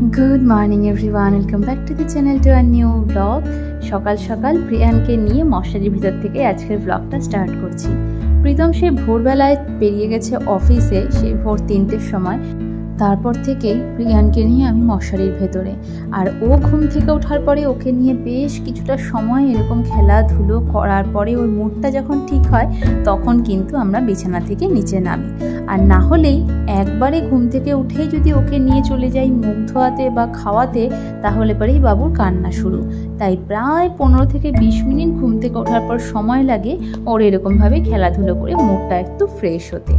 Good morning everyone, welcome back to the channel to a new blog. सकाल सकाल प्रियानके निये मशारिर भितर थेके आजकेर ब्लगटा स्टार्ट करछि। प्रीतम से भोरबेलाय बेरिये गेछे अफिसे, से भोर 3टेर समय। तारपर থেকেই প্রিয়ানকে নিয়ে আমি মশারির ভেতরে, আর ও ঘুম থেকে ওঠার পরে ওকে নিয়ে বেশ কিছুটা সময় এরকম খেলাধুলো করার পরে ওর মুডটা যখন ঠিক হয় তখন কিন্তু আমরা বিছানা থেকে নিচে নামি। আর না হলেই একবারে ঘুম থেকে উঠেই যদি ওকে নিয়ে চলে যাই মুখ ধোয়াতে বা খাওয়াতে, তাহলে পরেই বাবুর কান্না শুরু। তাই প্রায় 15 থেকে 20 মিনিট ঘুম থেকে ওঠার পর সময় লাগে ওর এরকমভাবে খেলাধুলো করে মুডটা একটু ফ্রেশ হতে।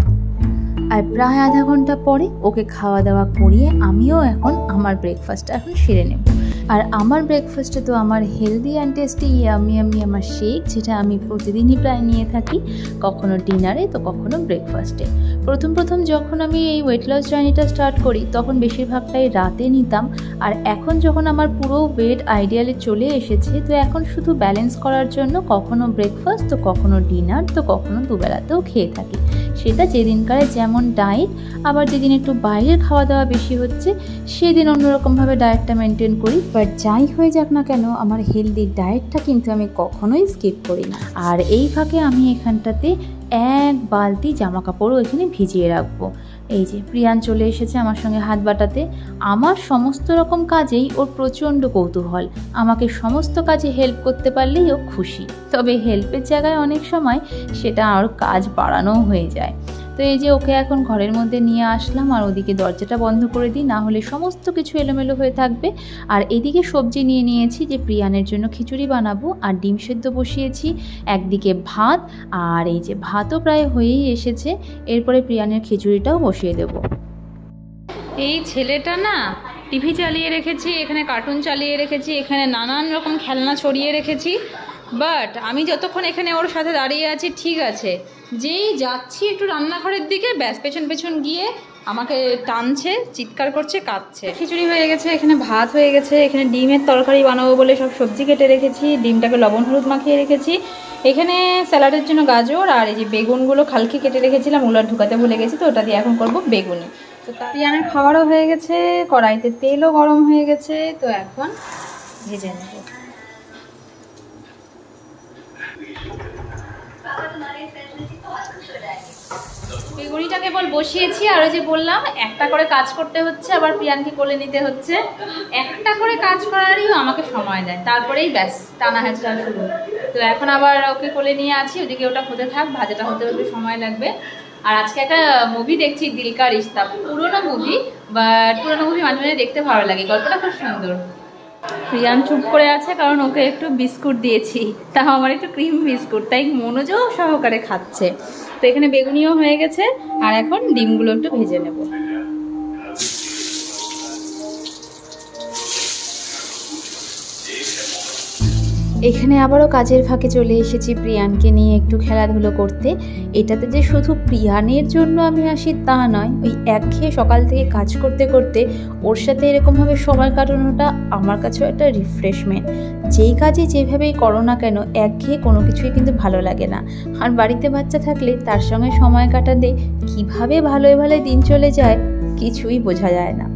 আর প্রায় আধা ঘন্টা পরে ওকে খাওয়া দাওয়া করিয়ে আমিও এখন আমার ব্রেকফাস্টটা এখন সেরে নেব। আর আমার ব্রেকফাস্টে তো আমার হেলদি অ্যান্ড টেস্টি ইয়ামি আমার শেক, যেটা আমি প্রতিদিনই প্রায় নিয়ে থাকি, কখনো ডিনারে তো কখনো ব্রেকফাস্টে। প্রথম যখন আমি এই ওয়েট লস জার্নিটা স্টার্ট করি তখন বেশিরভাগটাই রাতে নিতাম, আর এখন যখন আমার পুরো ওয়েট আইডিয়ালে চলে এসেছে, তো এখন শুধু ব্যালেন্স করার জন্য কখনো ব্রেকফাস্ট তো কখনো ডিনার তো কখনো দুবেলাতেও খেয়ে থাকি। সেটা যেদিনকারে যেমন ডায়েট, আবার যেদিন একটু বাইরের খাওয়া দাওয়া বেশি হচ্ছে সেদিন অন্যরকমভাবে ডায়েটটা মেনটেন করি। বাট যাই হয়ে যাক না কেন, আমার হেলদি ডায়েটটা কিন্তু আমি কখনোই স্কিপ করি না। আর এই ফাঁকে আমি এখানটাতে 1 বালতি জামা কাপড়ও এখানে ভিজিয়ে রাখবো। এই যে প্রিয়ান চলে এসেছে আমার সঙ্গে হাত বাটাতে। আমার সমস্ত রকম কাজেই ওর প্রচণ্ড কৌতূহল, আমাকে সমস্ত কাজে হেল্প করতে পারলেই ও খুশি। তবে হেল্পের জায়গায় অনেক সময় সেটা আর কাজ বাড়ানোও হয়ে যায়। তো এই যে ওকে এখন ঘরের মধ্যে নিয়ে আসলাম, আর ওদিকে দরজাটা বন্ধ করে দিই, না হলে সমস্ত কিছু এলোমেলো হয়ে থাকবে। আর এদিকে সবজি নিয়ে নিয়েছি, যে প্রিয়ানের জন্য খিচুড়ি বানাবো, আর ডিম সেদ্ধ বসিয়েছি, একদিকে ভাত, আর এই যে ভাতও প্রায় হয়েই এসেছে। এরপরে প্রিয়ানের খিচুড়িটাও বসিয়ে দেব। এই ছেলেটা না টিভি চালিয়ে রেখেছি, এখানে কার্টুন চালিয়ে রেখেছি, এখানে নানান রকম খেলনা ছড়িয়ে রেখেছি, বাট আমি যতক্ষণ এখানে ওর সাথে দাঁড়িয়ে আছি ঠিক আছে। যেই যাচ্ছি একটু রান্নাঘরের দিকে, ব্যাস পেছন গিয়ে আমাকে টানছে, চিৎকার করছে, কাঁদছে। খিচুড়ি হয়ে গেছে, এখানে ভাত হয়ে গেছে, এখানে ডিমের তরকারি বানাবো বলে সব সবজি কেটে রেখেছি, ডিমটাকে লবণ হলুদ মাখিয়ে রেখেছি। এখানে স্যালাডের জন্য গাজর আর এই যে বেগুনগুলো খালকে কেটে রেখেছিলাম, উলার ঢুকাতে ভুলে গেছি, তো ওটা দিয়ে এখন করবো বেগুনি। তো প্রিয়ানের খাবারও হয়ে গেছে, কড়াইতে তেলও গরম হয়ে গেছে, তো এখন ভেজে নেব। বেগুনিটা কেবল বসিয়েছি, আর ওই যে বললাম একটা করে কাজ করতে হচ্ছে, আবার প্রিয়ানকে কোলে নিতে হচ্ছে। একটা করে কাজ করারই আমাকে সময় দেয়, তারপরেই ব্যাস টানা হ্যাচড়া শুরু। তো এখন আবার ওকে কোলে নিয়ে আছি, ওদিকে ওটা হতে থাক, ভাজাটা হতে সময় লাগবে। আর আজকে একটা মুভি দেখছি, দিল কা রিশতা, পুরোনো মুভি, বাট পুরোনো মুভি মাঝে মাঝে দেখতে ভালো লাগে, গল্পটা খুব সুন্দর। প্রিয়ান চুপ করে আছে কারণ ওকে একটু বিস্কুট দিয়েছি, তাও আমার একটু ক্রিম বিস্কুট, তাই মনোযোগ সহকারে খাচ্ছে। তো এখানে বেগুনিও হয়ে গেছে, আর এখন ডিমগুলো একটু ভেজে নেব। এখানে আবারও কাজের ফাঁকে চলে এসেছি প্রিয়ানকে নিয়ে একটু খেলাধুলো করতে। এটাতে যে শুধু প্রিয়ানের জন্য আমি আসি তা নয়, ওই একঘেয়ে সকাল থেকে কাজ করতে করতে ওর সাথে এরকমভাবে সময় কাটানোটা আমার কাছেও একটা রিফ্রেশমেন্ট। যেই কাজে যেভাবেই করো না কেন, একঘেয়ে কোনো কিছুই কিন্তু ভালো লাগে না। আর বাড়িতে বাচ্চা থাকলে তার সঙ্গে সময় কাটাতে কীভাবে ভালোই দিন চলে যায় কিছুই বোঝা যায় না।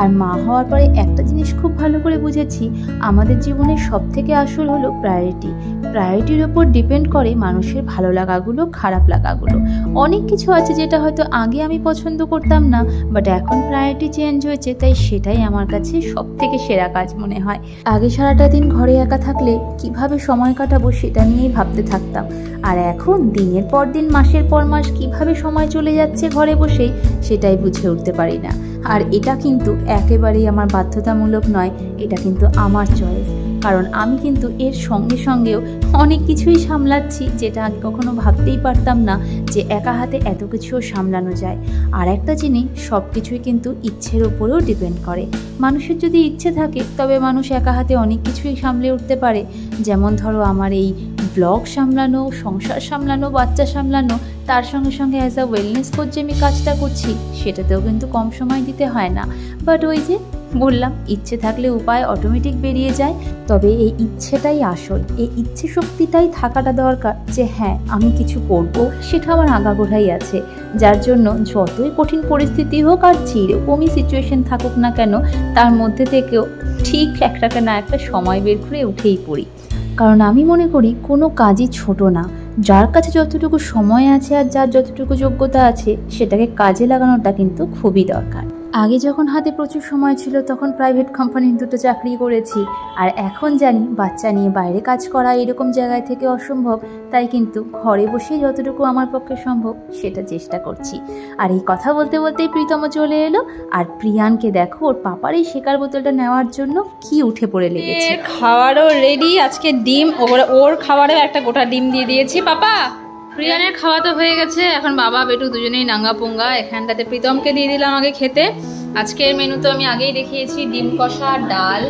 আর মা হওয়ার পরে একটা জিনিস খুব ভালো করে বুঝেছি, আমাদের জীবনের সব থেকে আসল হলো প্রায়োরিটির ওপর ডিপেন্ড করে মানুষের ভালো লাগাগুলো, খারাপ লাগাগুলো। অনেক কিছু আছে যেটা হয়তো আগে আমি পছন্দ করতাম না, বাট এখন প্রায়োরিটি চেঞ্জ হয়েছে, তাই সেটাই আমার কাছে সব থেকে সেরা কাজ মনে হয়। আগে সারাটা দিন ঘরে একা থাকলে কিভাবে সময় কাটাবো সেটা নিয়েই ভাবতে থাকতাম, আর এখন দিনের পর দিন, মাসের পর মাস কিভাবে সময় চলে যাচ্ছে ঘরে বসেই সেটাই বুঝে উঠতে পারি না। আর এটা কিন্তু একেবারেই আমার বাধ্যতামূলক নয়, এটা কিন্তু আমার চয়েস, কারণ আমি কিন্তু এর সঙ্গে সঙ্গেও অনেক কিছুই সামলাচ্ছি, যেটা আগে কখনো ভাবতেই পারতাম না যে একা হাতে এত কিছুও সামলানো যায়। আর একটা জিনিস, সব কিছুই কিন্তু ইচ্ছের ওপরেও ডিপেন্ড করে। মানুষের যদি ইচ্ছে থাকে তবে মানুষ একা হাতে অনেক কিছুই সামলে উঠতে পারে। যেমন ধরো আমার এই ব্লগ সামলানো, সংসার সামলানো, বাচ্চা সামলানো, তার সঙ্গে সঙ্গে অ্যাজ আ ওয়েলনেস কোচ যে আমি কাজটা করছি সেটাতেও কিন্তু কম সময় দিতে হয় না। বাট ওই যে বললাম ইচ্ছে থাকলে উপায় অটোমেটিক বেরিয়ে যায়, তবে এই ইচ্ছেটাই আসল, এই ইচ্ছে শক্তিটাই থাকাটা দরকার যে হ্যাঁ আমি কিছু করব, সেটা আমার আগাগোড়াই আছে। যার জন্য যতই কঠিন পরিস্থিতি হোক আর যেরকমই সিচুয়েশন থাকুক না কেন, তার মধ্যে থেকেও ঠিক একটা না একটা সময় বের করে উঠেই পড়ি। কারণ আমি মনে করি কোনো কাজই ছোট না, যার কাছে যতটুকু সময় আছে আর যার যতটুকু যোগ্যতা আছে সেটাকে কাজে লাগানোটা কিন্তু খুবই দরকার। আগে যখন হাতে প্রচুর সময় ছিল তখন প্রাইভেট কোম্পানির 2টো চাকরি করেছি, আর এখন জানি বাচ্চা নিয়ে বাইরে কাজ করা এরকম জায়গায় থেকে অসম্ভব, তাই কিন্তু ঘরে বসে যতটুকু আমার পক্ষে সম্ভব সেটা চেষ্টা করছি। আর এই কথা বলতে বলতেই প্রীতম চলে এলো, আর প্রিয়ানকে দেখো ওর পাপার এই শেকার বোতলটা নেওয়ার জন্য কি উঠে পড়ে লেগেছে। খাবারও রেডি, আজকে ডিম ওর খাবারেও একটা গোটা ডিম দিয়ে দিয়েছি। পাপা প্রিয়ানের খাওয়া তো হয়ে গেছে, এখন বাবা বেটু দুজনেই নাঙ্গা পুঙ্গা। এখানটাতে প্রীতমকে দিয়ে দিলাম আগে খেতে। আজকের মেনু তো আমি আগেই দেখিয়েছি, ডিম কষা, ডাল,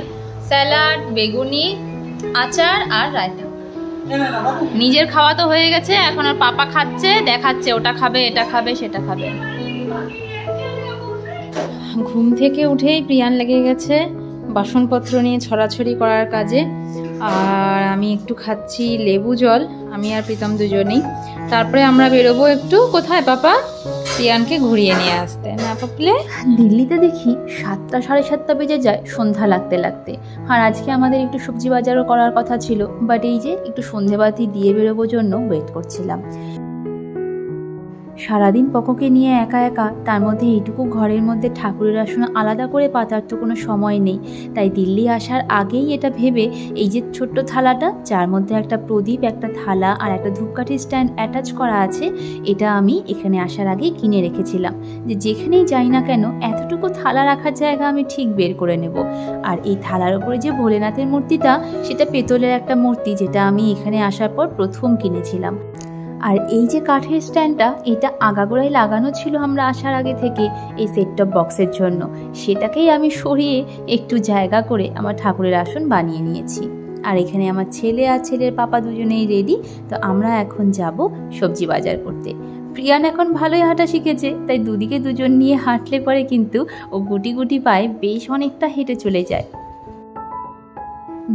স্যালাড, বেগুনি, আচার আর রায়তা। নিজের খাওয়া তো হয়ে গেছে, এখন আর পাপা খাচ্ছে, দেখাচ্ছে ওটা খাবে, এটা খাবে, সেটা খাবে। ঘুম থেকে উঠেই প্রিয়ান লেগে গেছে বাসনপত্র নিয়ে ছড়াছড়ি করার কাজে, আর আমি একটু খাচ্ছি লেবু জল, আমি আর প্রীতম দুজনেই। তারপরে আমরা বেরোবো একটু কোথায় পাপা, প্রিয়ানকে ঘুরিয়ে নিয়ে আসতে না পাপলে। দিল্লিতে দেখি 7টা সাড়ে 7টা বেজে যায় সন্ধ্যা লাগতে লাগতে, আর আজকে আমাদের একটু সবজি বাজারও করার কথা ছিল, বাট এই যে একটু সন্ধেবাতি দিয়ে বেরোবোর জন্য ওয়েট করছিলাম। সারাদিন পকোকে নিয়ে একা একা, তার মধ্যে এইটুকু ঘরের মধ্যে ঠাকুরের আসন আলাদা করে পাতার তো কোনো সময় নেই। তাই দিল্লি আসার আগেই এটা ভেবে এই যে ছোট্ট থালাটা, যার মধ্যে একটা প্রদীপ, একটা থালা আর একটা ধূপকাঠি স্ট্যান্ড অ্যাটাচ করা আছে, এটা আমি এখানে আসার আগেই কিনে রেখেছিলাম যে যেখানেই যাই না কেন এতটুকু থালা রাখার জায়গা আমি ঠিক বের করে নেব। আর এই থালার ওপরে যে ভোলেনাথের মূর্তিটা, সেটা পেতলের একটা মূর্তি, যেটা আমি এখানে আসার পর প্রথম কিনেছিলাম। আর এই যে কাঠের স্ট্যান্ডটা, এটা আগাগোড়ায় লাগানো ছিল আমরা আসার আগে থেকে এই সেট টপ বক্সের জন্য, সেটাকেই আমি সরিয়ে একটু জায়গা করে আমার ঠাকুরের আসন বানিয়ে নিয়েছি। আর এখানে আমার ছেলে আর ছেলের পাপা দুজনেই রেডি, তো আমরা এখন যাব সবজি বাজার করতে। প্রিয়ান এখন ভালোই হাঁটা শিখেছে, তাই দুদিকে দুজন নিয়ে হাঁটলে পরে কিন্তু ও গুটি গুটি পায়ে বেশ অনেকটা হেঁটে চলে যায়।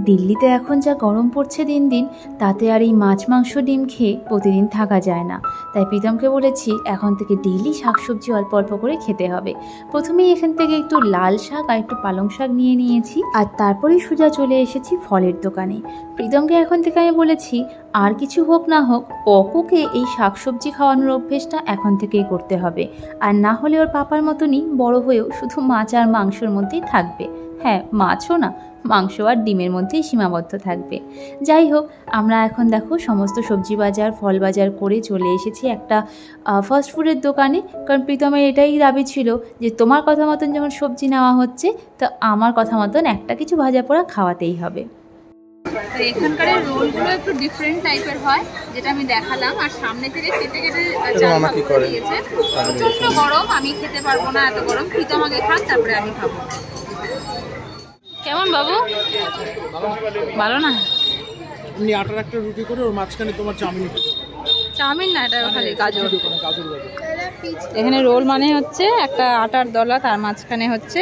দিল্লিতে এখন যা গরম পড়ছে দিন দিন, তাতে আর এই মাছ মাংস ডিম খেয়ে প্রতিদিন থাকা যায় না। তাই প্রীতমকে বলেছি এখন থেকে ডেইলি শাকসবজি অল্প অল্প করে খেতে হবে। প্রথমেই এখান থেকে একটু লাল শাক আর একটু পালং শাক নিয়ে নিয়েছি, আর তারপরেই সোজা চলে এসেছি ফলের দোকানে। প্রীতমকে এখন থেকে আমি বলেছি আর কিছু হোক না হোক পকোকে এই শাকসবজি খাওয়ানোর অভ্যেসটা এখন থেকেই করতে হবে, আর না হলে ওর পাপার মতনই বড় হয়েও শুধু মাছ আর মাংসর মধ্যেই থাকবে। হ্যাঁ, মাছও না, মাংস আর ডিমের মধ্যেই সীমাবদ্ধ থাকবে। যাই হোক, আমরা এখন দেখো সমস্ত সবজি বাজার, ফল বাজার করে চলে এসেছি একটা ফাস্ট ফুডের দোকানে। কারণ প্রীতমের এটাই দাবি ছিল যে তোমার কথা মতন যখন সবজি নেওয়া হচ্ছে, তো আমার কথা মতন একটা কিছু ভাজা পোড়া খাওয়াতেই হবে। এখানকার রোলগুলো একটু ডিফারেন্ট টাইপের হয়, যেটা আমি দেখালাম, আর সামনে থেকে কেটে কেটে দিয়েছে। প্রচন্ড গরম, আমি খেতে পারবো না এত গরম। প্রীতম আগে খান, তারপরে আমি খাবো। কেমন বাবু, ভালো না? এমনি আটার একটা রুটি করে ওর মাঝখানে তোমার চাউমিন। চাউমিন না, এটা খালি গাজর। এখানে রোল মানে হচ্ছে একটা আটার দলা, তার মাঝখানে হচ্ছে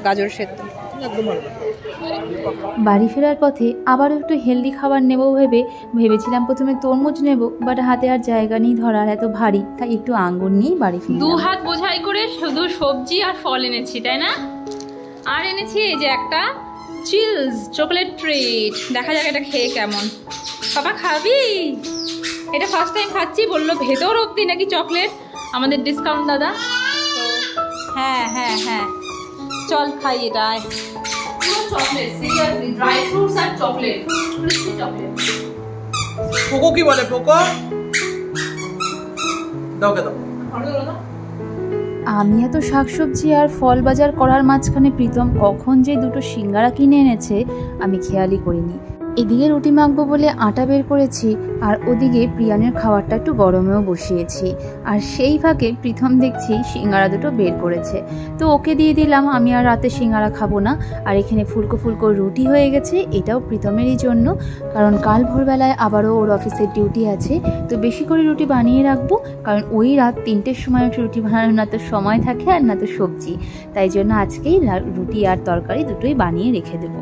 গাজর সেদ্ধ। বাড়ি ফেরার পথে আবারও একটু হেলদি খাবার নেবো ভেবেছিলাম প্রথমে তরমুজ নেব, বাট হাতে আর জায়গা নেই ধরার, এত ভারী, তাই একটু আঙ্গুর নিয়েই বাড়ি ফিরলাম। 2 হাত বোঝাই করে শুধু সবজি আর ফল এনেছি, তাই না? আর এনেছি এই যে একটা চিলস চকলেট ট্রিট, দেখা যাক এটা খেয়ে কেমন। বাবা খাবি? এটা ফার্স্ট টাইম খাচ্ছি, বললো ভেতর অবধি নাকি চকলেট, আমাদের ডিসকাউন্ট দাদা। তো হ্যাঁ হ্যাঁ হ্যাঁ, চল খাই এটা। চকলেট, সিরিয়াসলি ড্রাই ফ্রুটস আর চকলেট, ক্রিস্পি চকলেট। পোকো কি বলে? পোকো দাও কে দাও। আমি এত শাকসবজি আর ফল বাজার করার মাঝখানে প্রীতম কখন যে 2টো সিঙ্গারা কিনে এনেছে আমি খেয়ালই করিনি। এদিকে রুটি মাখবো বলে আটা বের করেছি, আর ওদিকে প্রিয়ানের খাবারটা একটু গরমেও বসিয়েছি। আর সেই ফাঁকে প্রীতম দেখছি সিঙ্গারা দুটো বের করেছে, তো ওকে দিয়ে দিলাম। আমি আর রাতে সিঙ্গারা খাবো না। আর এখানে ফুলকো ফুলকো রুটি হয়ে গেছে, এটাও প্রীতমেরই জন্য, কারণ কাল ভোরবেলায় আবারও ওর অফিসের ডিউটি আছে। তো বেশি করে রুটি বানিয়ে রাখবো, কারণ ওই রাত 3টের সময় রুটি বানানোর না তো সময় থাকে আর না তো সবজি, তাই জন্য আজকেই রুটি আর তরকারি দুটোই বানিয়ে রেখে দেবো।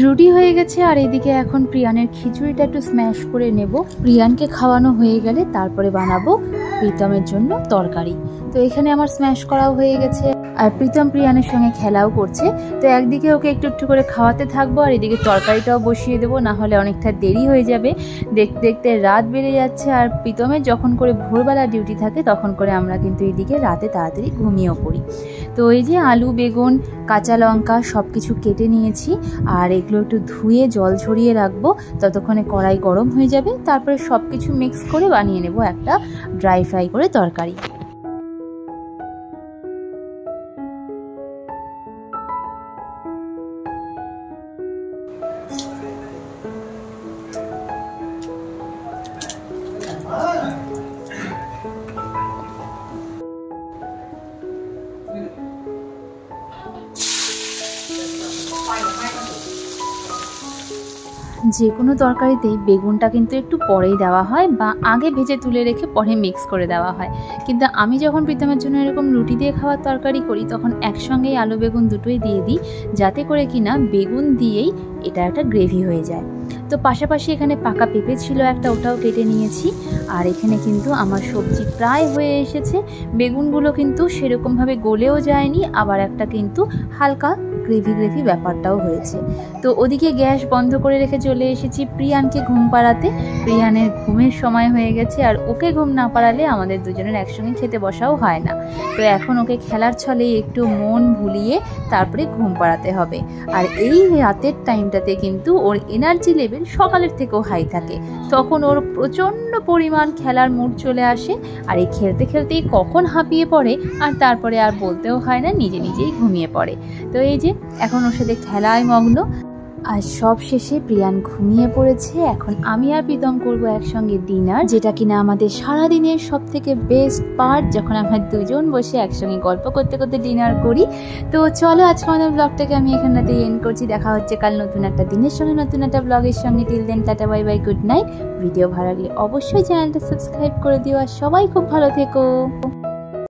রুটি হয়ে গেছে, আর এদিকে এখন প্রিয়ানের খিচুড়িটা একটু স্ম্যাশ করে নেব। প্রিয়ানকে খাওয়ানো হয়ে গেলে তারপরে বানাবো প্রীতমের জন্য তরকারি। তো এখানে আমার স্ম্যাশ করাও হয়ে গেছে, আর প্রীতম প্রিয়ানের সঙ্গে খেলাও করছে। তো একদিকে ওকে একটু একটু করে খাওয়াতে থাকবো, আর এদিকে তরকারিটাও বসিয়ে দেবো, না হলে অনেকটা দেরি হয়ে যাবে। দেখতে দেখতে রাত বেড়ে যাচ্ছে, আর প্রীতমের যখন করে ভোরবেলা ডিউটি থাকে তখন করে আমরা কিন্তু এদিকে রাতে তাড়াতাড়ি ঘুমিয়েও পড়ি। তো এই যে আলু, বেগুন, কাঁচা লঙ্কা সব কিছু কেটে নিয়েছি, আর এগুলো একটু ধুয়ে জল ঝরিয়ে রাখবো, ততক্ষণে কড়াই গরম হয়ে যাবে। তারপরে সব কিছু মিক্স করে বানিয়ে নেব একটা ড্রাই ফ্রাই করে তরকারি। যে কোনো তরকারিতেই বেগুনটা কিন্তু একটু পরেই দেওয়া হয়, বা আগে ভেজে তুলে রেখে পরে মিক্স করে দেওয়া হয়। কিন্তু আমি যখন প্রীতমের জন্য এরকম রুটি দিয়ে খাওয়ার তরকারি করি, তখন একসঙ্গেই আলু বেগুন দুটোই দিয়ে দিই, যাতে করে কিনা বেগুন দিয়েই এটা একটা গ্রেভি হয়ে যায়। তো পাশাপাশি এখানে পাকা পেঁপে ছিল একটা, ওটাও কেটে নিয়েছি। আর এখানে কিন্তু আমার সবজি প্রায় হয়ে এসেছে। বেগুনগুলো কিন্তু সেরকমভাবে গলেও যায়নি, আবার একটা কিন্তু হালকা গ্রেভি গ্রেভি ব্যাপারটাও হয়েছে। তো ওদিকে গ্যাস বন্ধ করে রেখে চলে এসেছি প্রিয়ানকে ঘুম পাড়াতে। প্রিয়ানের ঘুমের সময় হয়ে গেছে, আর ওকে ঘুম না পাড়ালে আমাদের দুজনের একসঙ্গে খেতে বসাও হয় না। তো এখন ওকে খেলার ছলে একটু মন ভুলিয়ে তারপরে ঘুম পাড়াতে হবে। আর এই রাতের টাইমটাতে কিন্তু ওর এনার্জি লেভেল সকালের থেকেও হাই থাকে, তখন ওর প্রচণ্ড পরিমাণ খেলার মুড চলে আসে। আর এই খেলতে খেলতেই কখন হাঁপিয়ে পড়ে, আর তারপরে আর বলতেও হয় না, নিজে নিজেই ঘুমিয়ে পড়ে। তো এই যে এখন ওর সাথে খেলায় মগ্ন। আর সব শেষে প্রিয়ান ঘুমিয়ে পড়েছে। এখন আমি আর প্রীতম করবো একসঙ্গে ডিনার, যেটা কিনা আমাদের সারাদিনের সব থেকে বেস্ট পার্ট, যখন আমরা দুজন বসে একসঙ্গে গল্প করতে করতে ডিনার করি। তো চলো আজকে আমাদের ব্লগটাকে আমি এখানটাতে এন্ড করছি। দেখা হচ্ছে কাল নতুন একটা দিনের সঙ্গে, নতুন একটা ব্লগের সঙ্গে। Till then tata, bye bye, good night. Video ভালো লাগলে অবশ্যই চ্যানেলটা সাবস্ক্রাইব করে দিও, আর সবাই খুব ভালো থেকো।